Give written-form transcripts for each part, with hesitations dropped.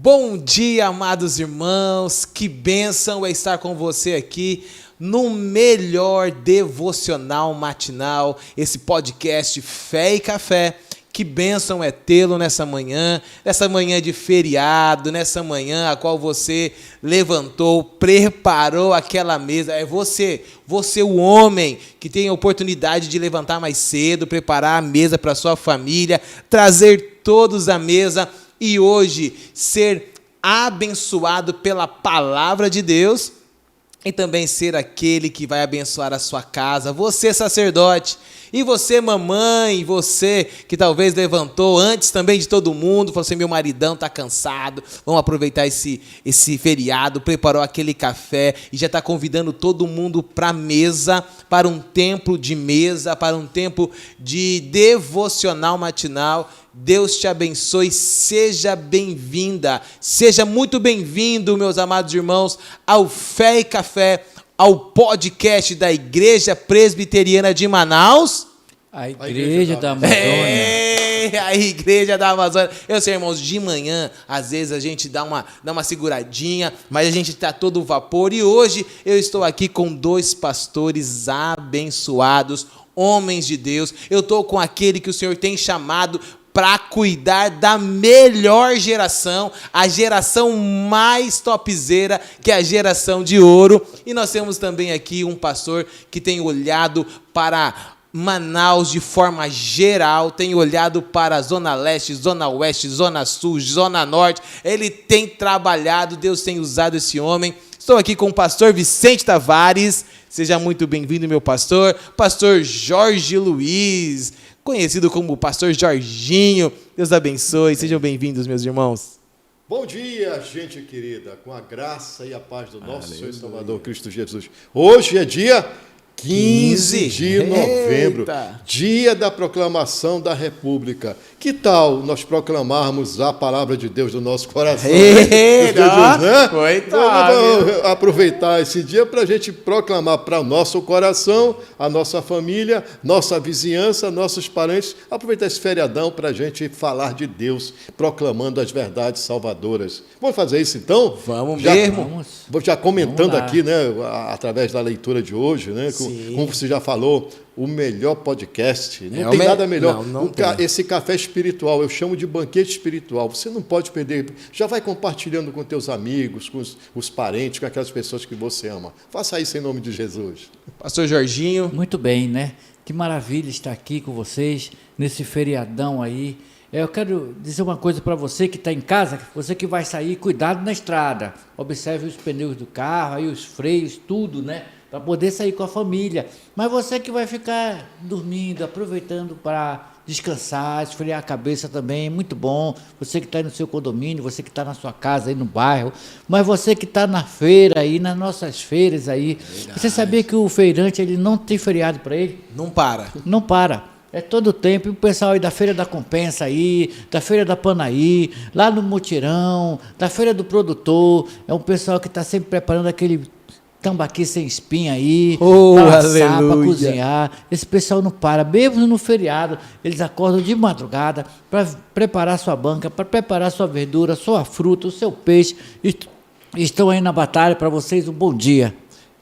Bom dia, amados irmãos, que bênção é estar com você aqui no melhor devocional matinal, esse podcast Fé e Café. Que bênção é tê-lo nessa manhã de feriado, nessa manhã a qual você levantou, preparou aquela mesa. É você o homem que tem a oportunidade de levantar mais cedo, preparar a mesa para a sua família, trazer todos à mesa e hoje ser abençoado pela palavra de Deus e também ser aquele que vai abençoar a sua casa. Você, sacerdote, e você, mamãe, você que talvez levantou antes também de todo mundo, falou assim, meu maridão está cansado, vamos aproveitar esse feriado, preparou aquele café e já está convidando todo mundo para a mesa, para um tempo de mesa, para um tempo de devocional matinal. Deus te abençoe, seja bem-vinda, seja muito bem-vindo, meus amados irmãos, ao Fé e Café, ao podcast da Igreja Presbiteriana de Manaus. A Igreja da Amazônia. A Igreja da Amazônia. Eu sei, irmãos, de manhã, às vezes a gente dá uma seguradinha, mas a gente está todo vapor. E hoje eu estou aqui com dois pastores abençoados, homens de Deus. Eu estou com aquele que o Senhor tem chamado para cuidar da melhor geração, a geração mais topzera, que é a geração de ouro. E nós temos também aqui um pastor que tem olhado para Manaus de forma geral, tem olhado para a Zona Leste, Zona Oeste, Zona Sul, Zona Norte. Ele tem trabalhado, Deus tem usado esse homem. Estou aqui com o pastor Vicente Tavares. Seja muito bem-vindo, meu pastor. Pastor Jorge Luiz, conhecido como Pastor Jorginho. Deus abençoe. Sejam bem-vindos, meus irmãos. Bom dia, gente querida, com a graça e a paz do nosso Senhor e Salvador Cristo Jesus. Hoje é dia 15 de novembro, dia da proclamação da República. Que tal nós proclamarmos a palavra de Deus do nosso coração? Vamos aproveitar esse dia para a gente proclamar para o nosso coração, a nossa família, nossa vizinhança, nossos parentes. Aproveitar esse feriadão para a gente falar de Deus, proclamando as verdades salvadoras. Vamos fazer isso então? Vamos mesmo. Vou já comentando aqui, né, através da leitura de hoje, né? Como você já falou, o melhor podcast. Não tem nada melhor. Esse café espiritual, eu chamo de banquete espiritual. Você não pode perder. Já vai compartilhando com teus amigos, com os parentes, com aquelas pessoas que você ama. Faça isso em nome de Jesus. Pastor Jorginho. Muito bem, né? Que maravilha estar aqui com vocês nesse feriadão aí. Eu quero dizer uma coisa para você que está em casa, você que vai sair, cuidado na estrada. Observe os pneus do carro, aí os freios, tudo, né? Para poder sair com a família. Mas você que vai ficar dormindo, aproveitando para descansar, esfriar a cabeça também, é muito bom. Você que está aí no seu condomínio, você que está na sua casa, aí no bairro, mas você que está na feira aí, nas nossas feiras aí. Verdade. Você sabia que o feirante ele não tem feriado para ele? Não para. Não para. É todo o tempo, e o pessoal aí da Feira da Compensa aí, da Feira da Panaí, lá no Mutirão, da Feira do Produtor, é um pessoal que está sempre preparando aquele tambaqui sem espinha aí, para assar, para cozinhar. Esse pessoal não para, mesmo no feriado, eles acordam de madrugada para preparar sua banca, para preparar sua verdura, sua fruta, o seu peixe. Estão aí na batalha. Para vocês, um bom dia.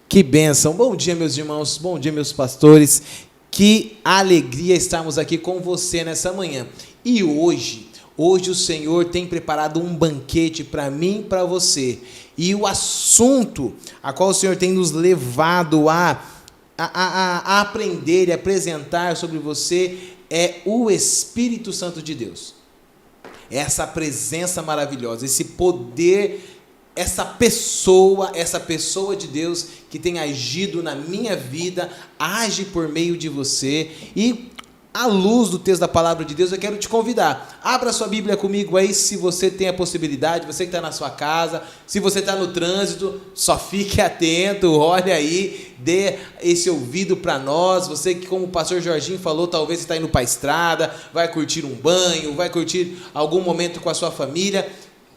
Que bênção, bom dia, meus irmãos, bom dia, meus pastores. Que alegria estarmos aqui com você nessa manhã. E hoje o Senhor tem preparado um banquete para mim e para você. E o assunto a qual o Senhor tem nos levado a aprender e apresentar sobre você é o Espírito Santo de Deus. Essa presença maravilhosa, esse poder, essa pessoa de Deus que tem agido na minha vida, age por meio de você. E à luz do texto da palavra de Deus, eu quero te convidar. Abra sua Bíblia comigo aí, se você tem a possibilidade, você que está na sua casa, se você está no trânsito, só fique atento, olha aí, dê esse ouvido para nós. Você que, como o pastor Jorginho falou, talvez está indo para a estrada, vai curtir um banho, vai curtir algum momento com a sua família.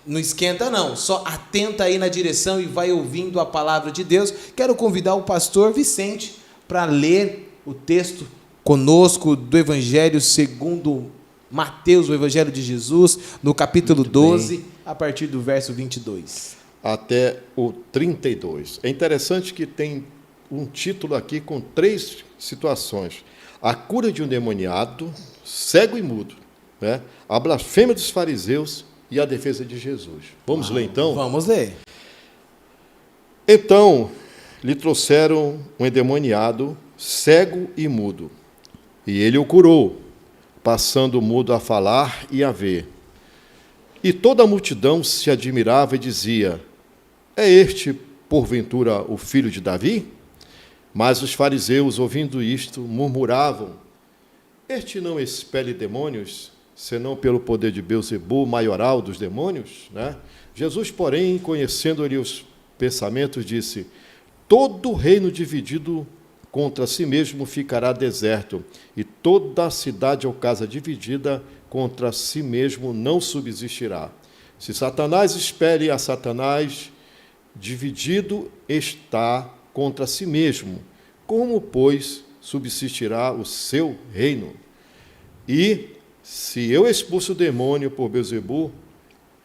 Não esquenta não, só atenta aí na direção e vai ouvindo a palavra de Deus. Quero convidar o pastor Vicente para ler o texto conosco do Evangelho segundo Mateus, o Evangelho de Jesus, no capítulo 12. a partir do verso 22. Até o 32. É interessante que tem um título aqui com 3 situações. A cura de um endemoniado, cego e mudo, né? A blasfêmia dos fariseus e a defesa de Jesus. Vamos ler, então? Vamos ler. Então, lhe trouxeram um endemoniado, cego e mudo, e ele o curou, passando o mudo a falar e a ver. E toda a multidão se admirava e dizia: é este, porventura, o filho de Davi? Mas os fariseus, ouvindo isto, murmuravam: este não expele demônios, senão pelo poder de Beelzebul, maioral dos demônios, né? Jesus, porém, conhecendo-lhe os pensamentos, disse: todo reino dividido contra si mesmo ficará deserto, e toda a cidade ou casa dividida contra si mesmo não subsistirá. Se Satanás espere a Satanás, dividido está contra si mesmo. Como, pois, subsistirá o seu reino? E se eu expulso o demônio por Beelzebul,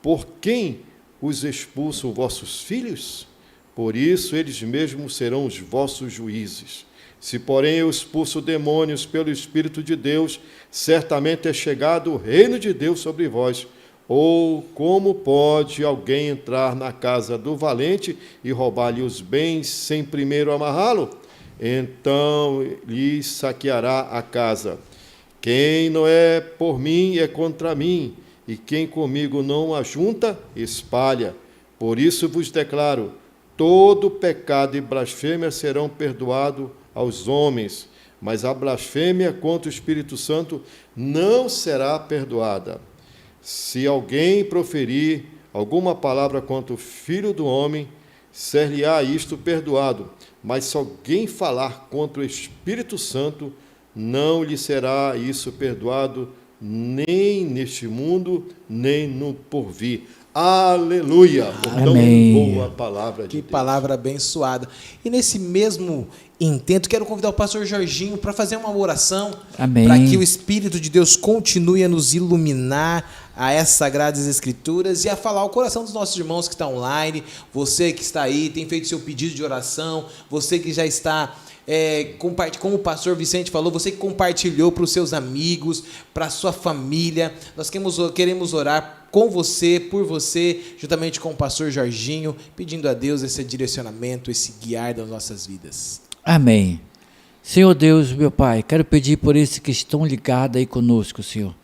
por quem os expulsam vossos filhos? Por isso eles mesmos serão os vossos juízes. Se, porém, eu expulso demônios pelo Espírito de Deus, certamente é chegado o reino de Deus sobre vós. Ou como pode alguém entrar na casa do valente e roubar-lhe os bens sem primeiro amarrá-lo? Então lhe saqueará a casa. Quem não é por mim é contra mim, e quem comigo não ajunta, espalha. Por isso vos declaro: todo pecado e blasfêmia serão perdoados aos homens, mas a blasfêmia contra o Espírito Santo não será perdoada. Se alguém proferir alguma palavra contra o Filho do Homem, ser-lhe-á isto perdoado. Mas se alguém falar contra o Espírito Santo, não lhe será isso perdoado, nem neste mundo, nem no porvir. Aleluia! Tão boa palavra de Deus. Que palavra abençoada. E nesse mesmo intento, quero convidar o pastor Jorginho para fazer uma oração, para que o Espírito de Deus continue a nos iluminar a essas Sagradas Escrituras e a falar ao coração dos nossos irmãos que estão online, você que está aí, tem feito seu pedido de oração, você que já está... como o pastor Vicente falou, você que compartilhou para os seus amigos, para a sua família, nós queremos orar com você, por você, juntamente com o pastor Jorginho, pedindo a Deus esse direcionamento, esse guiar das nossas vidas. Amém. Senhor Deus, meu Pai, quero pedir por esses que estão ligados aí conosco, Senhor,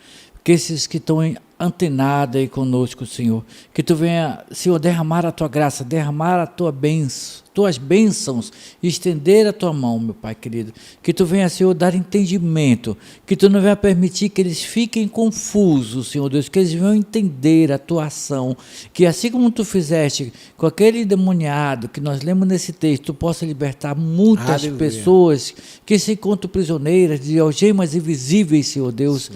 que esses que estão antenados aí conosco, Senhor, que Tu venha, Senhor, derramar a Tua graça, derramar a Tua bênção, Tuas bênçãos, estender a Tua mão, meu Pai querido, que Tu venha, Senhor, dar entendimento, que Tu não venha permitir que eles fiquem confusos, Senhor Deus, que eles venham entender a Tua ação, que assim como Tu fizeste com aquele endemoniado que nós lemos nesse texto, Tu possa libertar muitas pessoas que se encontram prisioneiras de algemas invisíveis, Senhor Deus,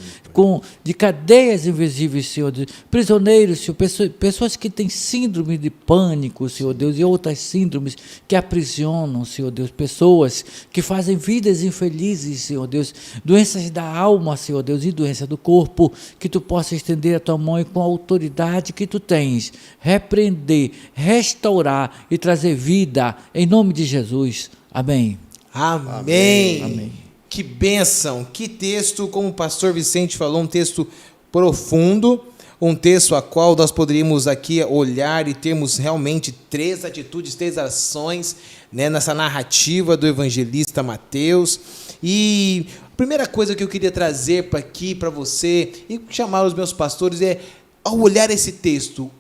de cadeias invisíveis, Senhor Deus, prisioneiros, Senhor, pessoas que têm síndrome de pânico, Senhor Deus, e outras síndromes que aprisionam, Senhor Deus, pessoas que fazem vidas infelizes, Senhor Deus, doenças da alma, Senhor Deus, e doença do corpo, que Tu possa estender a Tua mão e com a autoridade que Tu tens, repreender, restaurar e trazer vida, em nome de Jesus. Amém. Amém. Amém. Que bênção, que texto, como o pastor Vicente falou, um texto profundo, um texto a qual nós poderíamos aqui olhar e termos realmente 3 atitudes, 3 ações, né, nessa narrativa do evangelista Mateus. E a primeira coisa que eu queria trazer aqui para você e chamar os meus pastores é, ao olhar esse texto,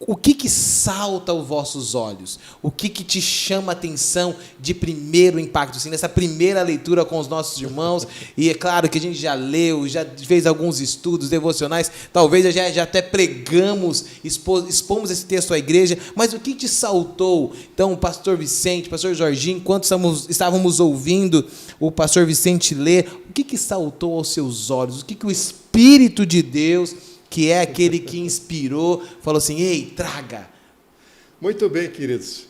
o que salta aos vossos olhos? O que te chama a atenção de primeiro impacto, assim, nessa primeira leitura com os nossos irmãos? E é claro que a gente já leu, já fez alguns estudos devocionais, talvez já até pregamos, expomos esse texto à igreja, mas o que te saltou? Então, o pastor Vicente, o pastor Jorginho, enquanto estávamos ouvindo o pastor Vicente ler, o que saltou aos seus olhos? O que o Espírito de Deus, que é aquele que inspirou, falou assim, ei, traga. Muito bem, queridos.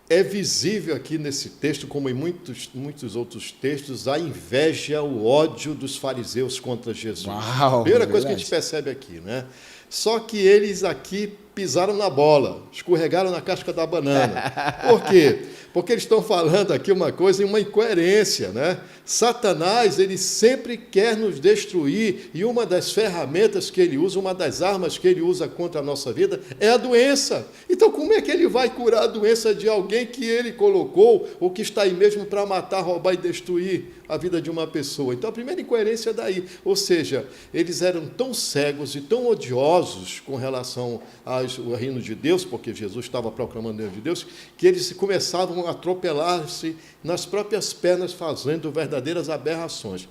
É visível aqui nesse texto, como em muitos outros textos, a inveja, o ódio dos fariseus contra Jesus. Uau, primeira coisa que a gente percebe aqui, né? Só que eles aqui pisaram na bola, escorregaram na casca da banana. Por quê? Porque eles estão falando aqui uma coisa, uma incoerência, né? Satanás, ele sempre quer nos destruir, e uma das ferramentas que ele usa, uma das armas que ele usa contra a nossa vida é a doença. Então, como é que ele vai curar a doença de alguém que ele colocou, ou que está aí mesmo para matar, roubar e destruir a vida de uma pessoa? Então, a primeira incoerência é daí. Ou seja, eles eram tão cegos e tão odiosos com relação ao reino de Deus, porque Jesus estava proclamando o reino de Deus, que eles começavam a atropelar-se nas próprias pernas, fazendo verdadeiras aberrações.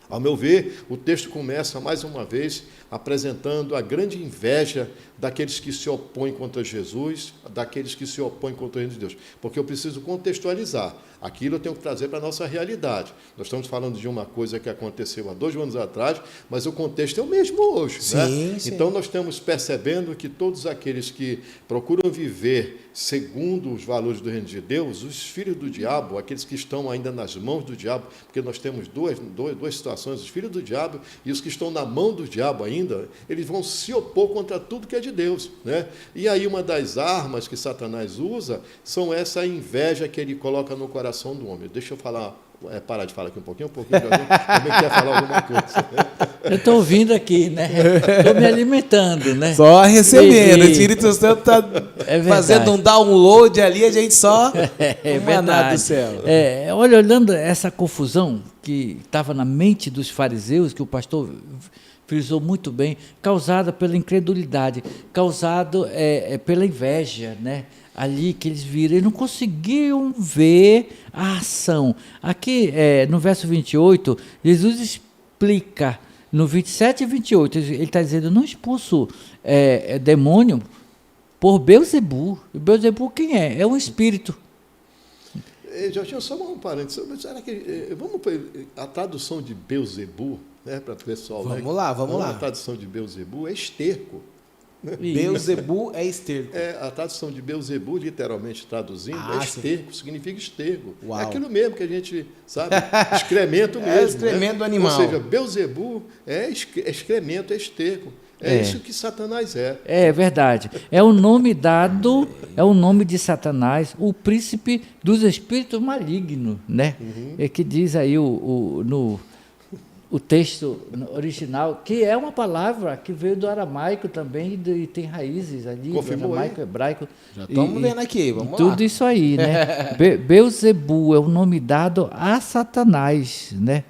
Ao meu ver, o texto começa, mais uma vez, apresentando a grande inveja daqueles que se opõem contra Jesus, daqueles que se opõem contra o reino de Deus. Porque eu preciso contextualizar. Aquilo eu tenho que trazer para a nossa realidade. Nós estamos falando de uma coisa que aconteceu há 2 anos atrás, mas o contexto é o mesmo hoje. Sim, né? sim. Então, nós estamos percebendo que todos aqueles que procuram viver segundo os valores do reino de Deus, os filhos do diabo, aqueles que estão ainda nas mãos do diabo, porque nós temos duas situações, os filhos do diabo e os que estão na mão do diabo ainda, eles vão se opor contra tudo que é de Deus. Né? E aí uma das armas que Satanás usa são essa inveja que ele coloca no coração do homem. Deixa eu parar de falar aqui um pouquinho de alguém também quer falar alguma coisa. Eu estou ouvindo aqui, né? Estou me alimentando, né? Só recebendo. O Espírito Santo está fazendo um download ali, a gente só... Verdade. Do céu. Olha, olhando essa confusão que estava na mente dos fariseus, que o pastor frisou muito bem, causada pela incredulidade, causado pela inveja, né? Ali que eles viram, eles não conseguiam ver a ação. Aqui, no verso 28, Jesus explica, no 27 e 28, ele está dizendo, não expulso demônio por Beelzebu. E Beelzebu quem é? É um espírito. Jorginho, só um parênteses. Será que vamos para a tradução de Beelzebu, né, para o pessoal? Vamos lá. A tradução de Beelzebu é esterco. Beelzebu é esterco. A tradução de Beelzebu, literalmente traduzindo, é esterco, significa esterco. Uau. É aquilo mesmo que a gente sabe, excremento mesmo. É excremento do animal. Ou seja, Beelzebu é excremento, é esterco. É isso que Satanás é. É verdade. É o nome dado, é o nome de Satanás, o príncipe dos espíritos malignos, né? É que diz aí no texto original, que é uma palavra que veio do aramaico também, e tem raízes ali, confirmou do aramaico, aí? Hebraico. Já estamos vendo aqui, vamos lá. Tudo isso aí, né? Beelzebu é o nome dado a Satanás, né?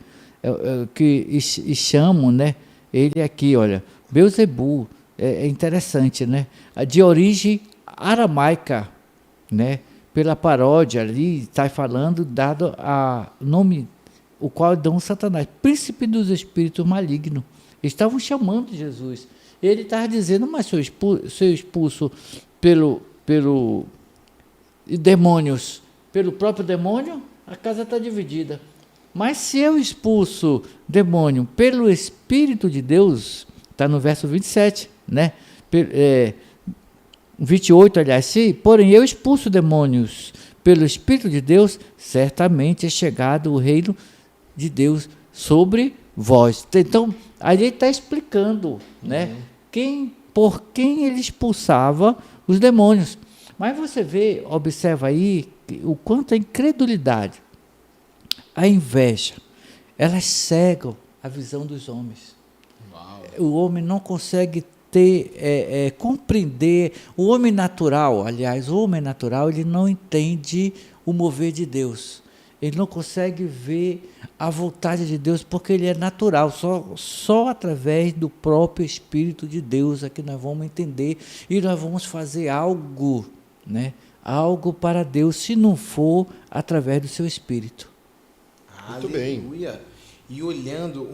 Que chamam, né? Ele aqui, olha, Beelzebu, é interessante, né? De origem aramaica, né? Pela paródia ali, está falando, dado a nome, o qual dão Satanás, príncipe dos espíritos malignos. Eles estavam chamando Jesus. Ele estava dizendo, mas se eu expulso pelo demônios, pelo próprio demônio, a casa está dividida. Mas se eu expulso demônio pelo Espírito de Deus, está no verso 27, né? 28, aliás, porém eu expulso demônios pelo Espírito de Deus, certamente é chegado o reino de Deus sobre vós. Então, aí ele está explicando, né? Por quem ele expulsava os demônios. Mas você observa aí o quanto a incredulidade, a inveja, elas cegam a visão dos homens. Uau. O homem não consegue compreender. O homem natural, ele não entende o mover de Deus. Ele não consegue ver a vontade de Deus, porque ele é natural. Só através do próprio Espírito de Deus é que nós vamos entender e nós vamos fazer algo, né? Algo para Deus, se não for através do seu Espírito. Muito bem. E olhando,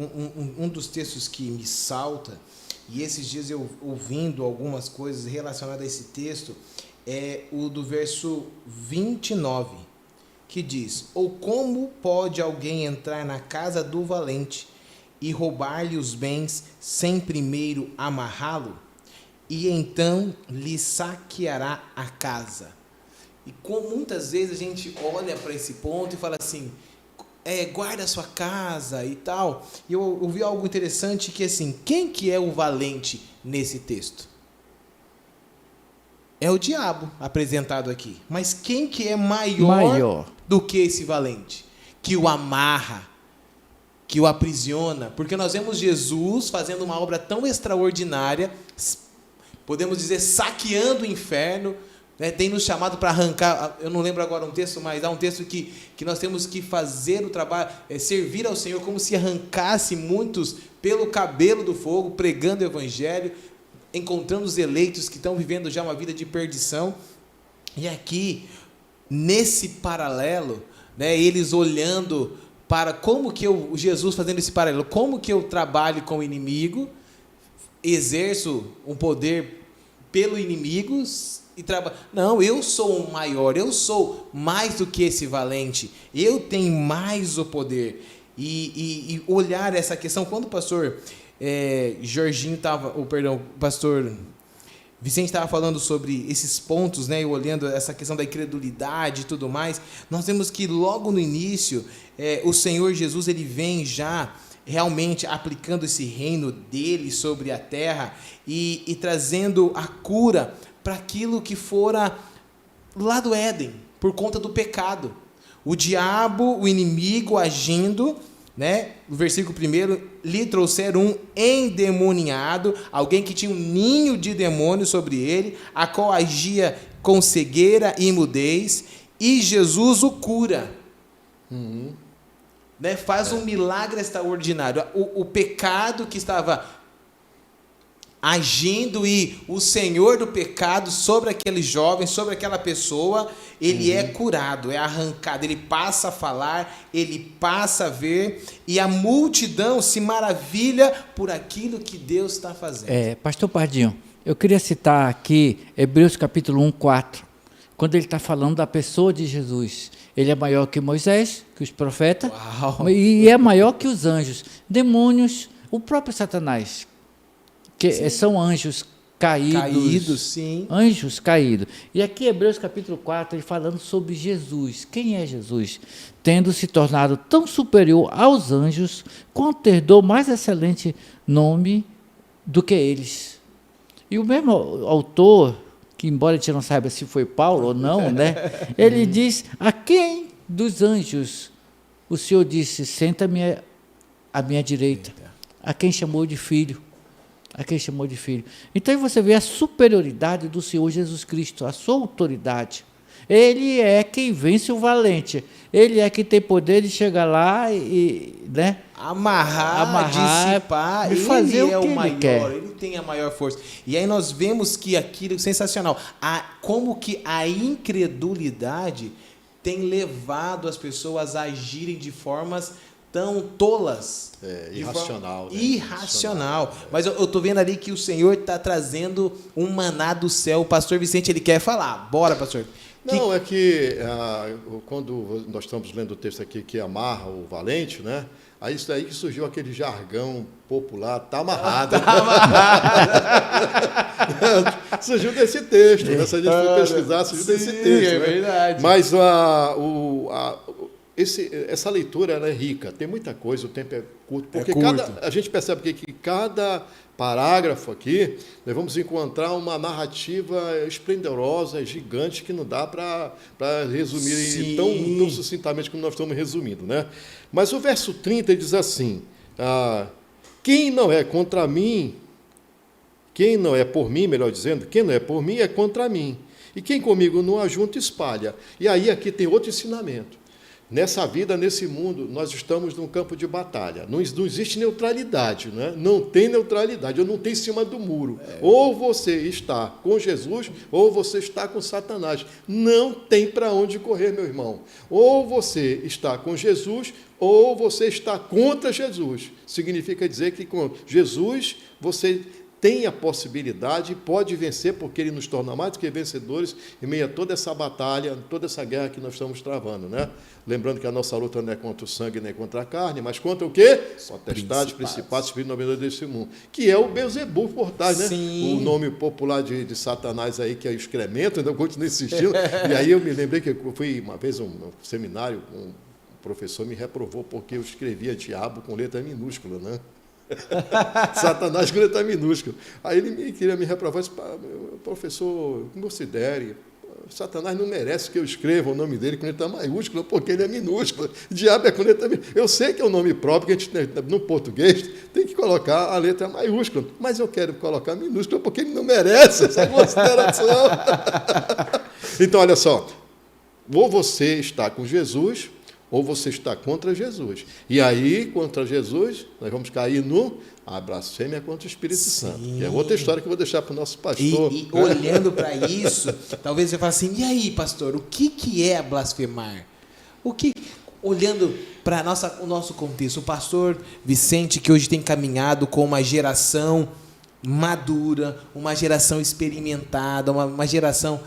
um dos textos que me salta, e esses dias eu ouvindo algumas coisas relacionadas a esse texto, é o do verso 29, que diz, ou como pode alguém entrar na casa do valente e roubar-lhe os bens sem primeiro amarrá-lo? E então lhe saqueará a casa. E como muitas vezes a gente olha para esse ponto e fala assim, guarda a sua casa e tal. E eu ouvi algo interessante que assim, quem que é o valente nesse texto? é o diabo apresentado aqui. Mas quem que é maior do que esse valente? Que o amarra, que o aprisiona. Porque nós vemos Jesus fazendo uma obra tão extraordinária, podemos dizer, saqueando o inferno, né? Tem nos chamado para arrancar, eu não lembro agora um texto, mas há um texto que nós temos que fazer o trabalho, servir ao Senhor como se arrancasse muitos pelo cabelo do fogo, pregando o evangelho, encontrando os eleitos que estão vivendo já uma vida de perdição. E aqui, nesse paralelo, né, eles olhando para como que Jesus fazendo esse paralelo, como que eu trabalho com o inimigo, exerço um poder pelo inimigo e trabalho. Não, eu sou o maior, eu sou mais do que esse valente, eu tenho mais o poder. E olhar essa questão, quando o pastor o pastor Vicente estava falando sobre esses pontos, né, olhando essa questão da incredulidade e tudo mais, nós vemos que logo no início, o Senhor Jesus, ele vem já realmente aplicando esse reino dele sobre a terra e trazendo a cura para aquilo que fora lá do Éden, por conta do pecado. O diabo, o inimigo agindo, né? No versículo 1, lhe trouxeram um endemoniado, alguém que tinha um ninho de demônio sobre ele, a qual agia com cegueira e mudez, e Jesus o cura. Né? Faz um milagre extraordinário. O pecado que estava agindo e o senhor do pecado sobre aquele jovem, sobre aquela pessoa, ele é curado, é arrancado, ele passa a falar, ele passa a ver, e a multidão se maravilha por aquilo que Deus está fazendo. Pastor Pardinho, eu queria citar aqui Hebreus capítulo 1, 4, quando ele está falando da pessoa de Jesus. Ele é maior que Moisés, que os profetas, e é maior que os anjos, demônios, o próprio Satanás, que são anjos caídos, sim. Anjos caídos. E aqui Hebreus capítulo 4, ele falando sobre Jesus. Quem é Jesus? Tendo se tornado tão superior aos anjos, quanto herdou mais excelente nome do que eles. E o mesmo autor, que embora a gente não saiba se foi Paulo ou não, né, ele diz: a quem dos anjos o Senhor disse, senta-me à minha direita? A quem chamou de filho? A quem chamou de filho. Então aí você vê a superioridade do Senhor Jesus Cristo, a sua autoridade. Ele é quem vence o valente. Ele é quem tem poder de chegar lá e né, amarrar, dissipar, e fazer ele o que o maior, ele quer. Ele tem a maior força. E aí nós vemos que aquilo é sensacional. Como que a incredulidade tem levado as pessoas a agirem de formas tão tolas. Irracional. Né? Irracional. Mas eu estou vendo ali que o Senhor está trazendo um maná do céu. O pastor Vicente, ele quer falar. Bora, pastor. Não, é que quando nós estamos lendo o texto aqui que amarra o valente, né? Aí isso daí que surgiu aquele jargão popular, tá amarrado. Tá amarrado. Surgiu desse texto, né? Se a gente for pesquisar, surgiu desse texto. É verdade. Mas essa leitura ela é rica, tem muita coisa, o tempo é curto, porque a gente percebe que cada parágrafo aqui, nós vamos encontrar uma narrativa esplendorosa, gigante, que não dá para resumir tão sucintamente como nós estamos resumindo, né? Mas o verso 30 diz assim: quem não é contra mim, quem não é por mim, melhor dizendo, quem não é por mim é contra mim, e quem comigo não ajunta, espalha. E aí aqui tem outro ensinamento. Nessa vida, nesse mundo, nós estamos num campo de batalha. Não existe neutralidade, né? Não tem neutralidade, eu não tenho em cima do muro. Ou você está com Jesus, ou você está com Satanás. Não tem para onde correr, meu irmão. Ou você está com Jesus, ou você está contra Jesus. Significa dizer que com Jesus você tem a possibilidade, pode vencer, porque ele nos torna mais do que vencedores em meio a toda essa batalha, toda essa guerra que nós estamos travando, né? Lembrando que a nossa luta não é contra o sangue nem contra a carne, mas contra o quê? Potestades, principados, espírito dominador desse mundo, que é o Beelzebub por trás, né? O nome popular de Satanás aí, que é o excremento, ainda continua insistindo. E aí eu me lembrei que eu fui uma vez a um seminário, um professor me reprovou porque eu escrevia diabo com letra minúscula, né? Satanás com letra minúscula. Aí ele queria me reprovar, disse, professor, considere, Satanás não merece que eu escreva o nome dele com letra maiúscula, porque ele é minúsculo. Diabo é com letra minúscula. Eu sei que é um nome próprio, que a gente, no português, tem que colocar a letra maiúscula, mas eu quero colocar minúscula porque ele não merece essa consideração. Então, olha só, ou você está com Jesus, ou você está contra Jesus. E aí, contra Jesus, nós vamos cair a blasfêmia contra o Espírito Santo. Que é outra história que eu vou deixar para o nosso pastor. E olhando para isso, talvez você fale assim, e aí, pastor, o que é blasfemar? Olhando para o nosso contexto, o pastor Vicente, que hoje tem caminhado com uma geração madura, uma geração experimentada, uma geração...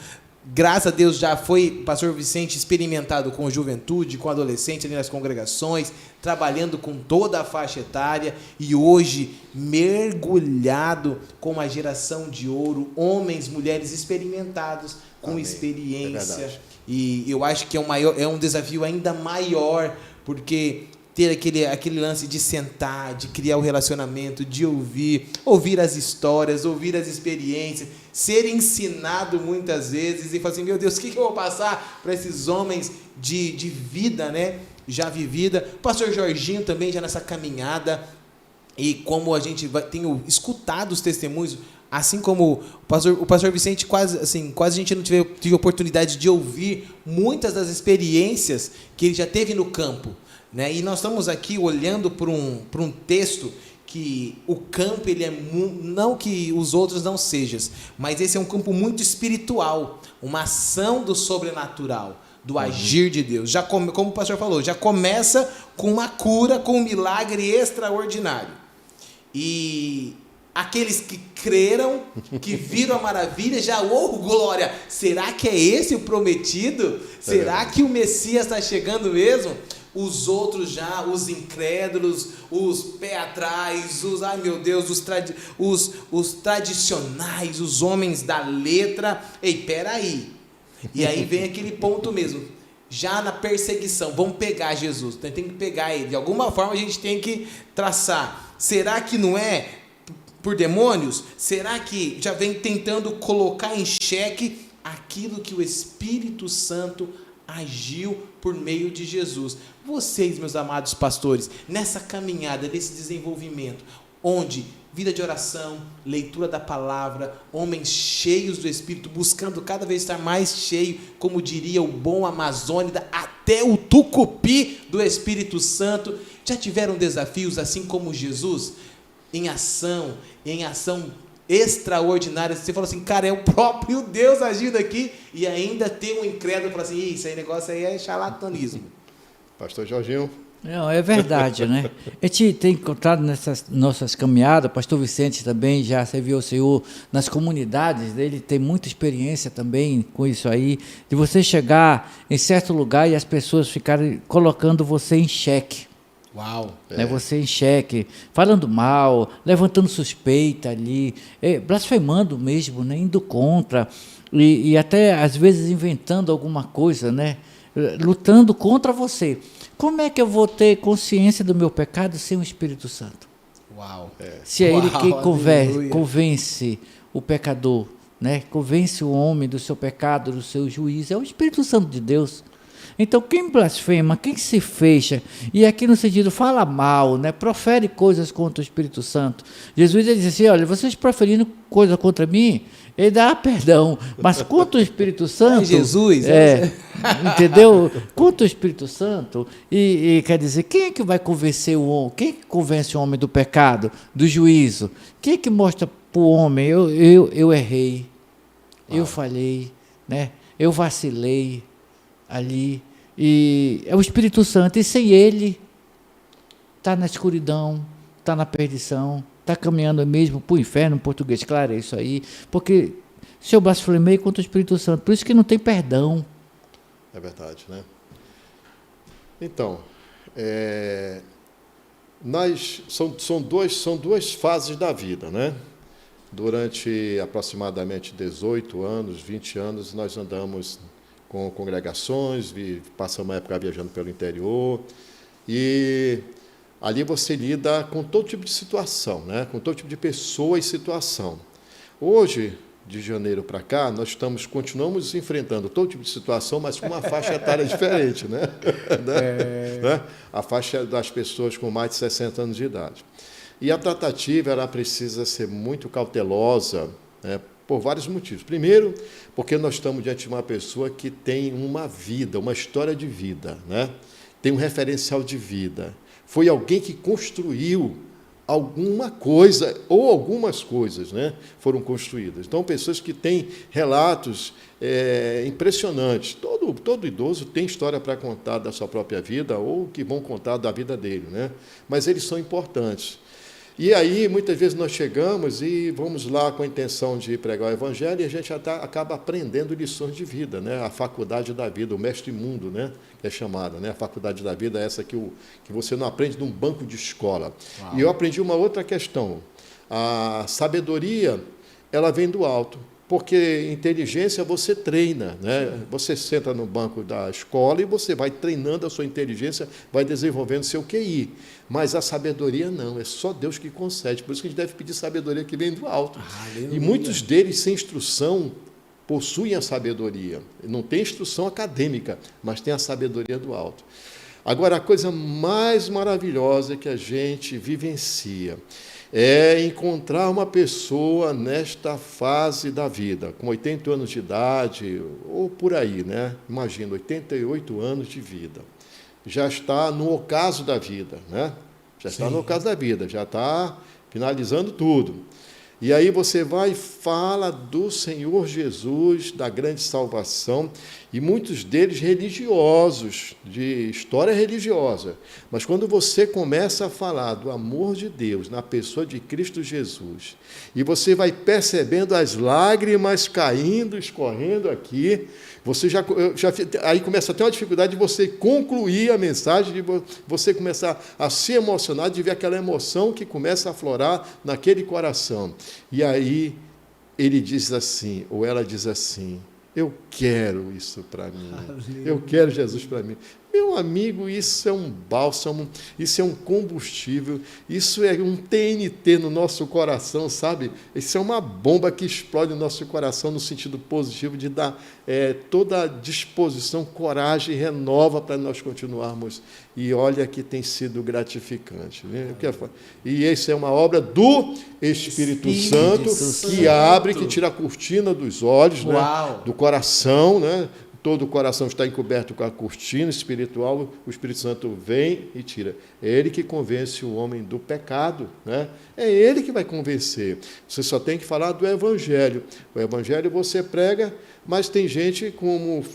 Graças a Deus já foi, pastor Vicente, experimentado com juventude, com adolescente ali nas congregações, trabalhando com toda a faixa etária e hoje mergulhado com uma geração de ouro, homens, mulheres experimentados, com Amém. Experiência. E eu acho que é um desafio ainda maior, porque ter aquele lance de sentar, de criar o relacionamento, de ouvir as histórias, ouvir as experiências, ser ensinado muitas vezes e falar assim, meu Deus, o que eu vou passar para esses homens de vida, né? Já vivida. O pastor Jorginho também já nessa caminhada, e como a gente tem escutado os testemunhos, assim como o pastor Vicente, quase a gente não tive oportunidade de ouvir muitas das experiências que ele já teve no campo. Né? E nós estamos aqui olhando para um texto que o campo, ele é não que os outros não sejam, mas esse é um campo muito espiritual, uma ação do sobrenatural, do agir de Deus. Já como o pastor falou, já começa com uma cura, com um milagre extraordinário. E aqueles que creram, que viram a maravilha, já, glória, será que é esse o prometido? Será que o Messias está chegando mesmo? Os outros já, os incrédulos, os pé atrás, ai meu Deus, os tradicionais, os homens da letra, peraí. E aí vem aquele ponto mesmo, já na perseguição, vamos pegar Jesus, tem que pegar ele, de alguma forma a gente tem que traçar, será que não é por demônios? Será que já vem tentando colocar em xeque aquilo que o Espírito Santo agiu por meio de Jesus? Vocês, meus amados pastores, nessa caminhada, nesse desenvolvimento, onde vida de oração, leitura da palavra, homens cheios do Espírito, buscando cada vez estar mais cheio, como diria o bom amazônida, até o tucupi do Espírito Santo, já tiveram desafios assim como Jesus, em ação extraordinária, você fala assim, cara, é o próprio Deus agindo aqui, e ainda tem um incrédulo que fala assim, esse negócio aí é charlatanismo. Pastor Jorginho. Não, é verdade, né? A gente tem encontrado nessas nossas caminhadas, pastor Vicente também já serviu ao Senhor nas comunidades, ele tem muita experiência também com isso aí, de você chegar em certo lugar e as pessoas ficarem colocando você em xeque. Uau! Né, você em xeque, falando mal, levantando suspeita ali, blasfemando mesmo, né, indo contra, e até às vezes inventando alguma coisa, né, lutando contra você. Como é que eu vou ter consciência do meu pecado sem o Espírito Santo? Uau! Se é ele que convence o pecador, né, convence o homem do seu pecado, do seu juízo, é o Espírito Santo de Deus. Então, quem blasfema, quem se fecha, e aqui no sentido fala mal, né, profere coisas contra o Espírito Santo. Jesus ele diz assim, olha, vocês proferindo coisa contra mim, ele dá perdão, mas contra o Espírito Santo... Jesus! Entendeu? Contra o Espírito Santo, e quer dizer, quem é que vai convencer o homem? Quem é que convence o homem do pecado, do juízo? Quem é que mostra para o homem, eu errei, eu falhei, né, eu vacilei ali... E é o Espírito Santo, e sem ele, está na escuridão, está na perdição, está caminhando mesmo para o inferno, em português, claro, é isso aí, porque se eu blasfemei contra o Espírito Santo, por isso que não tem perdão. É verdade, né? Então, são duas fases da vida, né? Durante aproximadamente 18 anos, 20 anos, nós andamos com congregações, passamos uma época viajando pelo interior, e ali você lida com todo tipo de situação, né? Com todo tipo de pessoa e situação. Hoje, de janeiro para cá, nós continuamos enfrentando todo tipo de situação, mas com uma faixa etária diferente, né? Né? A faixa das pessoas com mais de 60 anos de idade. E a tratativa ela precisa ser muito cautelosa, né? Por vários motivos. Primeiro, porque nós estamos diante de uma pessoa que tem uma vida, uma história de vida, né? Tem um referencial de vida. Foi alguém que construiu alguma coisa, ou algumas coisas, né, foram construídas. Então, pessoas que têm relatos impressionantes. Todo idoso tem história para contar da sua própria vida, ou que vão contar da vida dele, né? Mas eles são importantes. E aí, muitas vezes, nós chegamos e vamos lá com a intenção de pregar o Evangelho e a gente acaba aprendendo lições de vida, né? A faculdade da vida, o mestre mundo, né? Que é chamada, né? A faculdade da vida é essa que você não aprende num banco de escola. Uau. E eu aprendi uma outra questão. A sabedoria, ela vem do alto. Porque inteligência você treina, né? Você senta no banco da escola e você vai treinando a sua inteligência, vai desenvolvendo seu QI. Mas a sabedoria não, é só Deus que concede. Por isso que a gente deve pedir sabedoria que vem do alto. Aleluia. E muitos deles, sem instrução, possuem a sabedoria. Não tem instrução acadêmica, mas tem a sabedoria do alto. Agora, a coisa mais maravilhosa que a gente vivencia é encontrar uma pessoa nesta fase da vida, com 80 anos de idade, ou por aí, né? Imagina, 88 anos de vida. Já está no ocaso da vida, né? Já está no ocaso da vida, já está finalizando tudo. E aí você vai e fala do Senhor Jesus, da grande salvação, e muitos deles religiosos, de história religiosa. Mas quando você começa a falar do amor de Deus na pessoa de Cristo Jesus, e você vai percebendo as lágrimas caindo, escorrendo aqui, você aí começa a ter uma dificuldade de você concluir a mensagem, de você começar a se emocionar, de ver aquela emoção que começa a aflorar naquele coração. E aí ele diz assim, ou ela diz assim, eu quero isso para mim, eu quero Jesus para mim. Meu amigo, isso é um bálsamo, isso é um combustível, isso é um TNT no nosso coração, sabe? Isso é uma bomba que explode no nosso coração no sentido positivo de dar toda a disposição, coragem, renova para nós continuarmos. E olha que tem sido gratificante. Né? E isso é uma obra do Espírito Santo que abre, que tira a cortina dos olhos, né? Do coração, né? Todo o coração está encoberto com a cortina espiritual, o Espírito Santo vem e tira. É ele que convence o homem do pecado, né? É ele que vai convencer. Você só tem que falar do Evangelho. O Evangelho você prega, mas tem gente como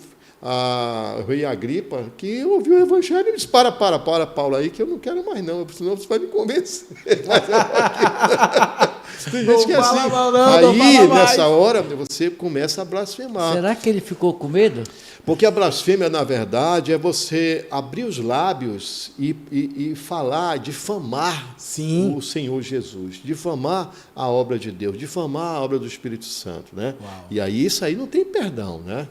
a rei Agripa, que ouviu o Evangelho e disse, para, Paulo, aí que eu não quero mais não, senão você vai me convencer. Tem gente que é assim. Aí, nessa hora, você começa a blasfemar. Será que ele ficou com medo? Porque a blasfêmia, na verdade, é você abrir os lábios e falar, difamar o Senhor Jesus, difamar a obra de Deus, difamar a obra do Espírito Santo, né? E aí, isso aí não tem perdão, né?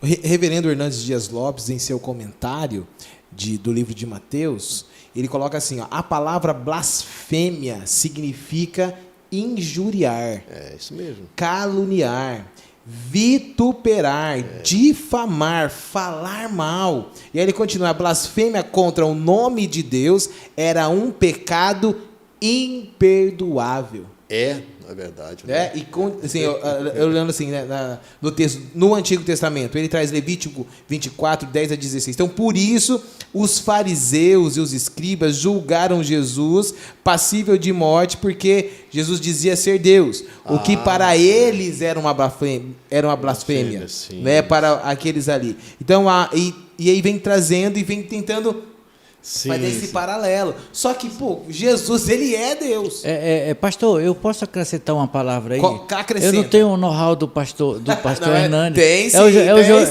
O reverendo Hernandes Dias Lopes, em seu comentário do livro de Mateus, ele coloca assim, ó, a palavra blasfêmia significa injuriar, isso mesmo, caluniar, vituperar, difamar, falar mal. E aí ele continua, a blasfêmia contra o nome de Deus era um pecado imperdoável. Na verdade. Né? E assim, eu olhando assim, né, no texto, no Antigo Testamento, ele traz Levítico 24, 10 a 16. Então, por isso, os fariseus e os escribas julgaram Jesus passível de morte, porque Jesus dizia ser Deus, o que para eles era uma blasfêmia, né, para aqueles ali. Então, e aí vem trazendo e vem tentando fazer esse paralelo. Só que, Jesus, ele é Deus. Pastor, eu posso acrescentar uma palavra aí? Acrescenta. Eu não tenho o know-how do pastor Hernandes. Tem sim,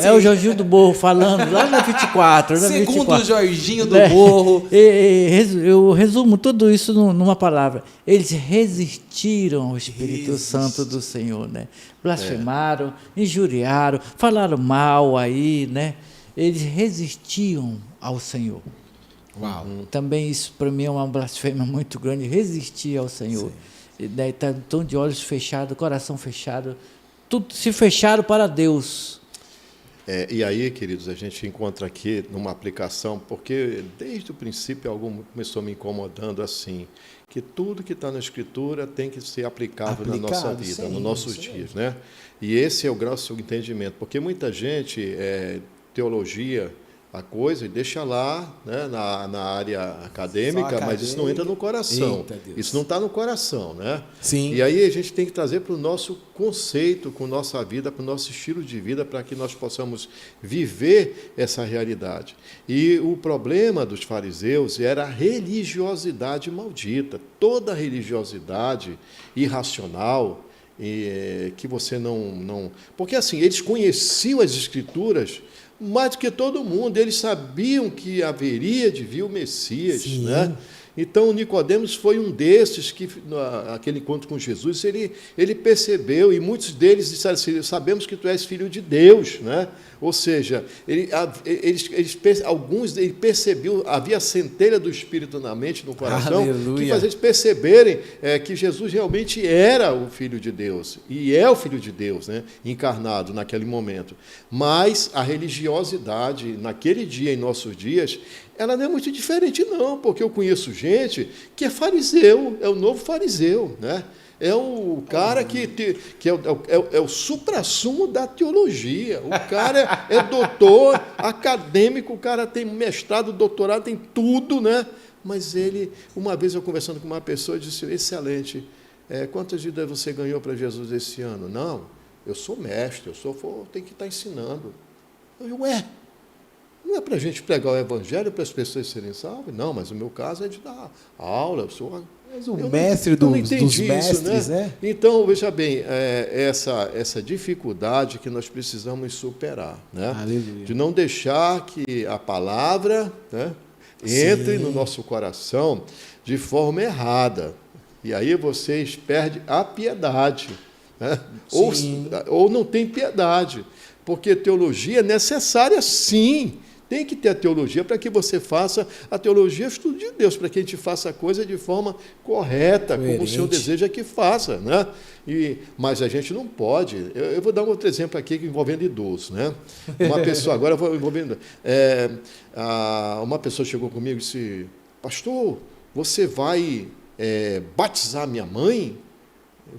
é o Jorginho do Morro falando lá na 24. Segundo o Jorginho do Morro. Eu resumo tudo isso numa palavra. Eles resistiram ao Espírito Santo do Senhor, né? Blasfemaram, injuriaram, falaram mal aí, né? Eles resistiam ao Senhor. Uau. Também isso para mim é uma blasfêmia muito grande, resistir ao Senhor. E daí está tão de olhos fechados, coração fechado, tudo se fecharam para Deus. E aí, queridos, a gente encontra aqui numa aplicação, porque desde o princípio algo começou me incomodando assim, que tudo que está na Escritura tem que ser aplicável na nossa vida, nos nossos dias, né? E esse é o grosso entendimento, porque muita gente teologia a coisa e deixa lá, né, na área acadêmica, mas isso não entra no coração. Isso não está no coração, né? Sim. E aí a gente tem que trazer para o nosso conceito, com nossa vida, para o nosso estilo de vida, para que nós possamos viver essa realidade. E o problema dos fariseus era a religiosidade maldita. Toda religiosidade irracional, que você não... Porque assim, eles conheciam as Escrituras mais do que todo mundo, eles sabiam que haveria de vir o Messias, né? Então, Nicodemos foi um desses que, aquele encontro com Jesus, ele percebeu, e muitos deles disseram assim, sabemos que tu és filho de Deus, né? Ou seja, alguns ele percebeu, havia a centelha do Espírito na mente, no coração, que fazia eles perceberem que Jesus realmente era o Filho de Deus, e é o Filho de Deus, né? Encarnado naquele momento. Mas a religiosidade, naquele dia, em nossos dias, ela não é muito diferente, não, porque eu conheço gente que é fariseu, é o novo fariseu, né? É o cara que é o suprassumo da teologia. O cara é doutor, acadêmico, o cara tem mestrado, doutorado, tem tudo, né? Mas uma vez eu conversando com uma pessoa, disse, excelente, quantas vidas você ganhou para Jesus esse ano? Não, eu sou mestre, tenho que estar ensinando. Não é para a gente pregar o evangelho para as pessoas serem salvas? Não, mas o meu caso é de dar aula. Mas o mestre dos mestres, né? Então, veja bem, essa dificuldade que nós precisamos superar, né? Aleluia. De não deixar que a palavra, né, entre no nosso coração de forma errada. E aí vocês perdem a piedade, né? Ou não tem piedade, porque teologia é necessária, sim. Tem que ter a teologia para que você faça a teologia, estudo de Deus, para que a gente faça a coisa de forma correta, como o Senhor deseja que faça, né? Mas a gente não pode. Eu vou dar um outro exemplo aqui envolvendo idosos, né? Uma pessoa, agora eu vou envolvendo. Uma pessoa chegou comigo e disse, pastor, você vai batizar minha mãe?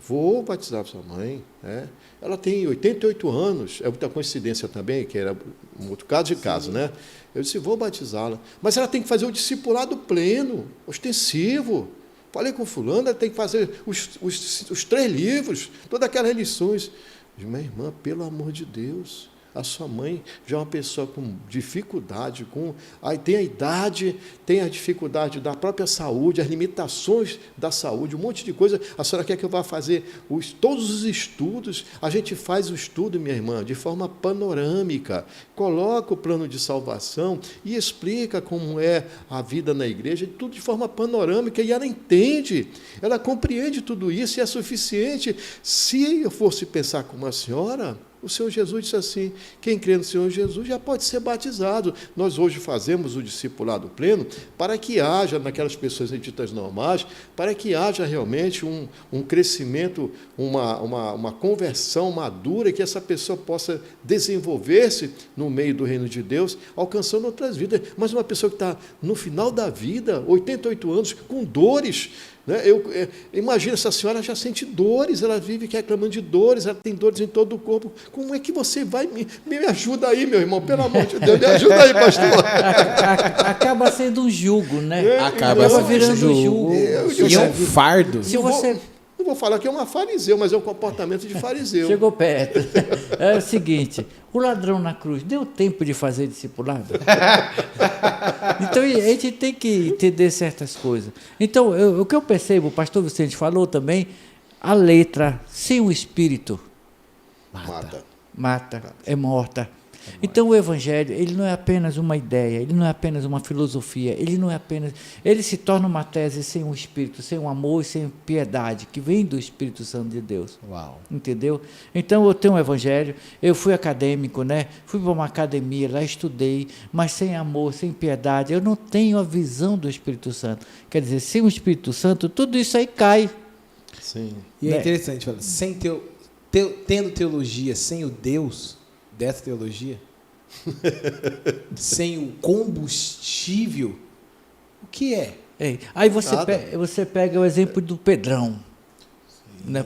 Vou batizar sua mãe, né? Ela tem 88 anos, é muita coincidência também, que era um outro caso, né? Eu disse, vou batizá-la. Mas ela tem que fazer o discipulado pleno, ostensivo. Falei com fulano, ela tem que fazer os 3 livros, todas aquelas lições. Eu disse, minha irmã, pelo amor de Deus, a sua mãe já é uma pessoa com dificuldade, tem a idade, tem a dificuldade da própria saúde, as limitações da saúde, um monte de coisa. A senhora quer que eu vá fazer todos os estudos? A gente faz o estudo, minha irmã, de forma panorâmica, coloca o plano de salvação e explica como é a vida na igreja, tudo de forma panorâmica, e ela entende, ela compreende tudo isso e é suficiente. Se eu fosse pensar como a senhora, o Senhor Jesus disse assim, quem crê no Senhor Jesus já pode ser batizado. Nós hoje fazemos o discipulado pleno para que haja, naquelas pessoas ditas normais, para que haja realmente um crescimento, uma conversão madura, que essa pessoa possa desenvolver-se no meio do reino de Deus, alcançando outras vidas. Mas uma pessoa que está no final da vida, 88 anos, com dores, né? Imagina, essa senhora já sente dores, ela vive reclamando de dores, ela tem dores em todo o corpo. Como é que você vai? Me ajuda aí, meu irmão, pelo amor de Deus, me ajuda aí, pastor. Acaba sendo um jugo, né? Acaba virando um jugo. E é um fardo. Se você... Não vou falar que é uma fariseu, mas é um comportamento de fariseu. Chegou perto. É o seguinte, o ladrão na cruz, deu tempo de fazer discipulado? Então, a gente tem que entender certas coisas. Então, o que eu percebo, o pastor Vicente falou também, a letra sem o espírito mata. É morta. Então o Evangelho, ele não é apenas uma ideia, ele não é apenas uma filosofia, ele se torna uma tese sem um espírito, sem um amor e sem piedade, que vem do Espírito Santo de Deus. Uau. Entendeu? Então eu tenho um Evangelho, eu fui acadêmico, né? Fui para uma academia, lá estudei, mas sem amor, sem piedade, eu não tenho a visão do Espírito Santo. Quer dizer, sem o Espírito Santo, tudo isso aí cai. Sim. E é interessante, tendo teologia sem o Deus dessa teologia, sem o combustível, o que é? Aí você pega o exemplo do Pedrão, né?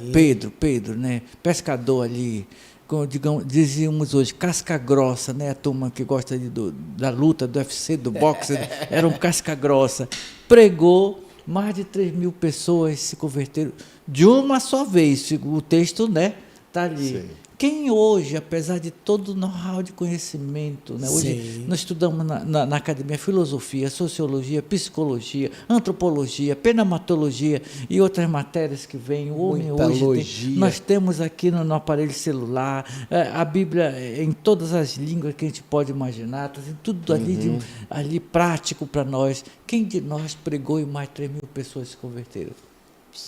Pedro, né? Pescador ali, dizíamos hoje, casca grossa, né? A turma que gosta da luta, do UFC, do boxe, era um casca grossa. Pregou, mais de 3.000 pessoas se converteram de uma só vez, o texto, né? Está ali. Sim. Quem hoje, apesar de todo o know-how de conhecimento, né? Hoje nós estudamos na academia filosofia, sociologia, psicologia, antropologia, pneumatologia e outras matérias que vêm. O homem hoje nós temos aqui no aparelho celular, a Bíblia em todas as línguas que a gente pode imaginar, tudo ali prático para nós. Quem de nós pregou e mais 3.000 pessoas se converteram?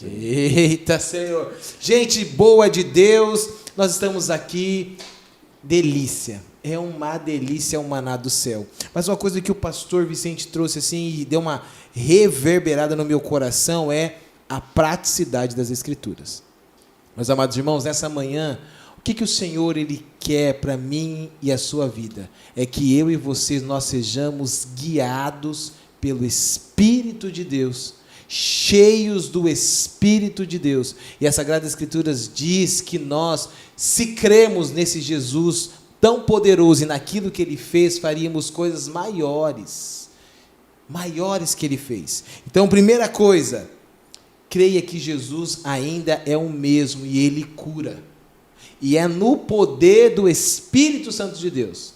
Eita, Senhor. Gente boa de Deus, nós estamos aqui, delícia. É uma delícia, um maná do céu. Mas uma coisa que o pastor Vicente trouxe assim e deu uma reverberada no meu coração é a praticidade das Escrituras. Meus amados irmãos, nessa manhã, o que o Senhor ele quer para mim e a sua vida? É que eu e vocês, nós sejamos guiados pelo Espírito de Deus, cheios do Espírito de Deus. E as Sagradas Escrituras diz que nós, se cremos nesse Jesus tão poderoso e naquilo que Ele fez, faríamos coisas maiores que Ele fez. Então, primeira coisa, creia que Jesus ainda é o mesmo e Ele cura. E é no poder do Espírito Santo de Deus.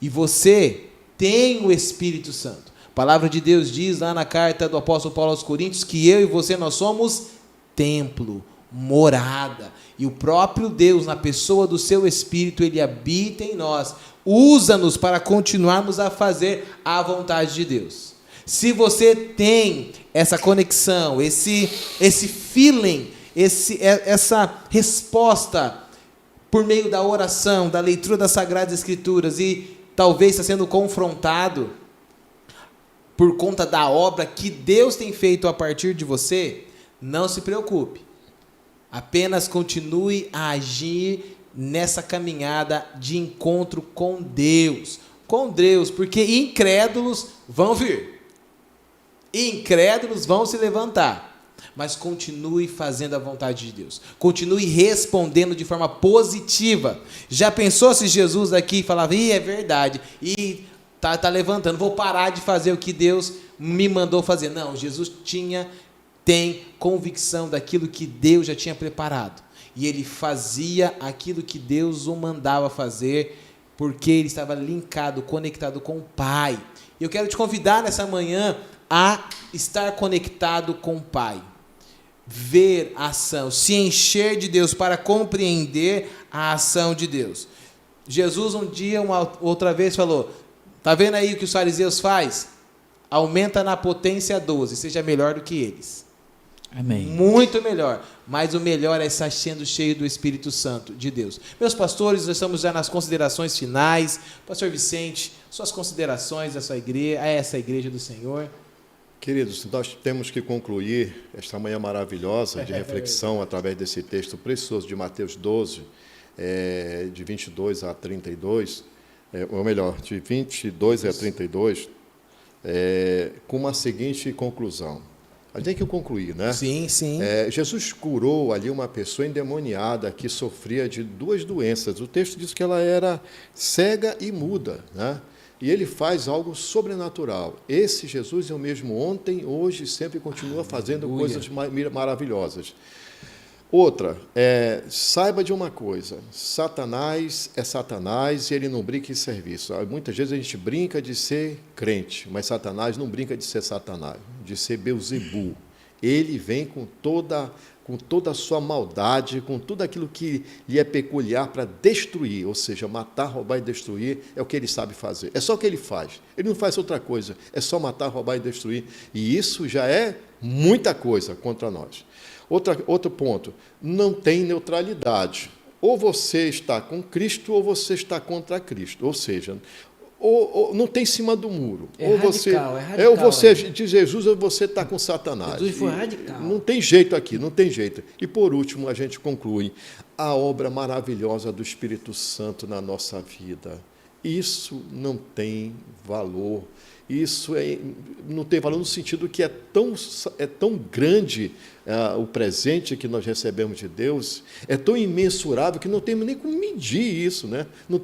E você tem o Espírito Santo. A palavra de Deus diz lá na carta do apóstolo Paulo aos Coríntios que eu e você, nós somos templo, morada. E o próprio Deus, na pessoa do seu Espírito, Ele habita em nós. Usa-nos para continuarmos a fazer a vontade de Deus. Se você tem essa conexão, esse feeling, essa resposta por meio da oração, da leitura das Sagradas Escrituras e talvez está sendo confrontado por conta da obra que Deus tem feito a partir de você, não se preocupe. Apenas continue a agir nessa caminhada de encontro com Deus. Com Deus, porque incrédulos vão vir. Incrédulos vão se levantar. Mas continue fazendo a vontade de Deus. Continue respondendo de forma positiva. Já pensou se Jesus aqui falava, é verdade, e tá levantando, vou parar de fazer o que Deus me mandou fazer. Não, Jesus tem convicção daquilo que Deus já tinha preparado. E ele fazia aquilo que Deus o mandava fazer, porque ele estava linkado, conectado com o Pai. E eu quero te convidar nessa manhã a estar conectado com o Pai. Ver a ação, se encher de Deus para compreender a ação de Deus. Jesus um dia, outra vez falou, está vendo aí o que os fariseus fazem? Aumenta na potência 12, seja melhor do que eles. Amém. Muito melhor. Mas o melhor é estar sendo cheio do Espírito Santo de Deus. Meus pastores, nós estamos já nas considerações finais. Pastor Vicente, suas considerações a essa igreja do Senhor. Queridos, nós temos que concluir esta manhã maravilhosa de reflexão através desse texto precioso de Mateus 12, de 22 a 32, ou melhor, de 22 a 32, com uma seguinte conclusão. A gente tem que concluir, né? Sim, sim. Jesus curou ali uma pessoa endemoniada que sofria de 2 doenças. O texto diz que ela era cega e muda, né? E ele faz algo sobrenatural. Esse Jesus é o mesmo ontem, hoje, sempre continua fazendo coisas maravilhosas. Outra, saiba de uma coisa, Satanás é Satanás e ele não brinca em serviço. Muitas vezes a gente brinca de ser crente, mas Satanás não brinca de ser Satanás, de ser Beuzebu. Ele vem com toda a sua maldade, com tudo aquilo que lhe é peculiar para destruir, ou seja, matar, roubar e destruir, é o que ele sabe fazer. É só o que ele faz. Ele não faz outra coisa, é só matar, roubar e destruir. E isso já é muita coisa contra nós. Outro ponto, não tem neutralidade. Ou você está com Cristo ou você está contra Cristo. Ou seja, ou não tem em cima do muro. Ou você de Jesus ou você está com Satanás. Jesus foi radical. Não tem jeito aqui, não tem jeito. E por último, a gente conclui a obra maravilhosa do Espírito Santo na nossa vida. Isso não tem valor. Isso não tem valor no sentido que é tão grande o presente que nós recebemos de Deus, é tão imensurável que não temos nem como medir isso, né? Nós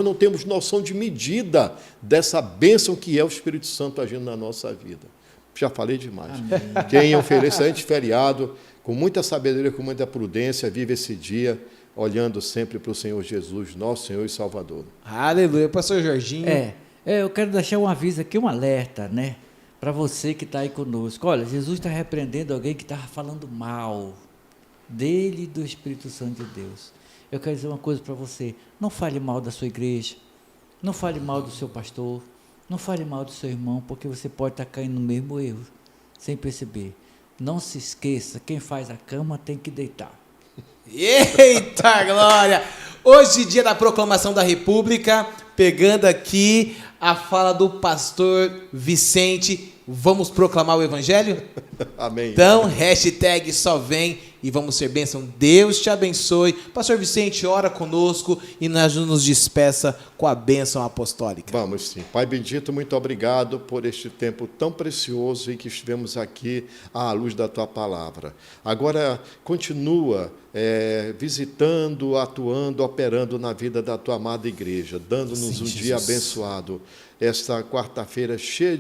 não temos noção de medida dessa bênção que é o Espírito Santo agindo na nossa vida. Já falei demais. Amém. Quem oferece a gente feriado, com muita sabedoria, com muita prudência, vive esse dia olhando sempre para o Senhor Jesus, nosso Senhor e Salvador. Aleluia. Pastor Jorginho. Eu quero deixar um aviso aqui, um alerta, né? Para você que está aí conosco. Olha, Jesus está repreendendo alguém que estava falando mal dele e do Espírito Santo de Deus. Eu quero dizer uma coisa para você. Não fale mal da sua igreja. Não fale mal do seu pastor. Não fale mal do seu irmão, porque você pode estar caindo no mesmo erro, sem perceber. Não se esqueça, quem faz a cama tem que deitar. Eita glória! Hoje, dia da proclamação da República, pegando aqui a fala do pastor Vicente, vamos proclamar o Evangelho? Amém. Então, hashtag só vem e vamos ser bênção. Deus te abençoe. Pastor Vicente, ora conosco e nos despeça com a bênção apostólica. Vamos sim. Pai bendito, muito obrigado por este tempo tão precioso em que estivemos aqui à luz da Tua Palavra. Agora, continua visitando, atuando, operando na vida da Tua amada igreja, dando-nos um dia abençoado. Esta quarta-feira cheia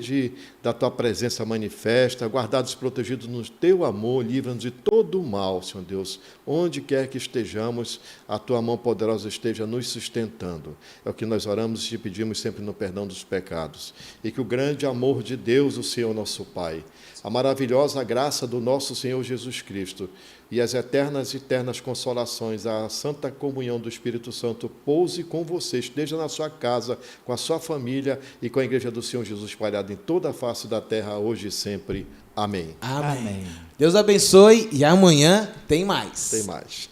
da Tua presença manifesta, guardados e protegidos no Teu amor, livra-nos de todo o mal, Senhor Deus. Onde quer que estejamos, a Tua mão poderosa esteja nos sustentando. É o que nós oramos e te pedimos sempre no perdão dos pecados. E que o grande amor de Deus, o Senhor nosso Pai, a maravilhosa graça do nosso Senhor Jesus Cristo e as eternas consolações, a santa comunhão do Espírito Santo pouse com você, esteja na sua casa, com a sua família e com a igreja do Senhor Jesus espalhada em toda a face da terra, hoje e sempre. Amém. Amém. Deus abençoe e amanhã tem mais. Tem mais.